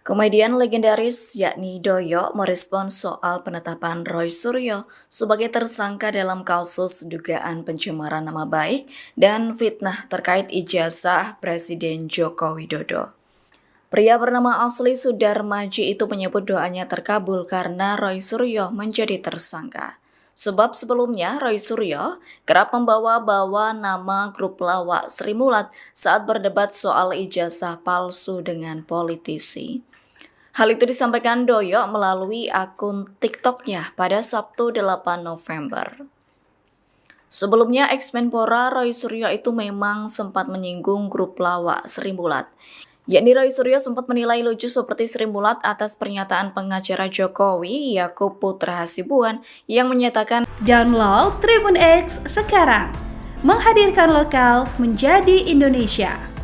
Komedian legendaris yakni Doyo merespons soal penetapan Roy Suryo sebagai tersangka dalam kasus dugaan pencemaran nama baik dan fitnah terkait ijazah Presiden Joko Widodo. Pria bernama asli Sudarmaji itu menyebut doanya terkabul karena Roy Suryo menjadi tersangka. Sebab sebelumnya Roy Suryo kerap membawa-bawa nama grup lawak Sri Mulat saat berdebat soal ijazah palsu dengan politisi. Hal itu disampaikan Doyo melalui akun TikTok-nya pada Sabtu 8 November. Sebelumnya, ex-Menpora Roy Suryo itu memang sempat menyinggung grup lawak Sri Mulat. Yakni Roy Suryo sempat menilai lucu seperti Sri Mulat atas pernyataan pengacara Jokowi, Yakub Putra Hasibuan, yang menyatakan, Download Tribun X sekarang, menghadirkan lokal menjadi Indonesia.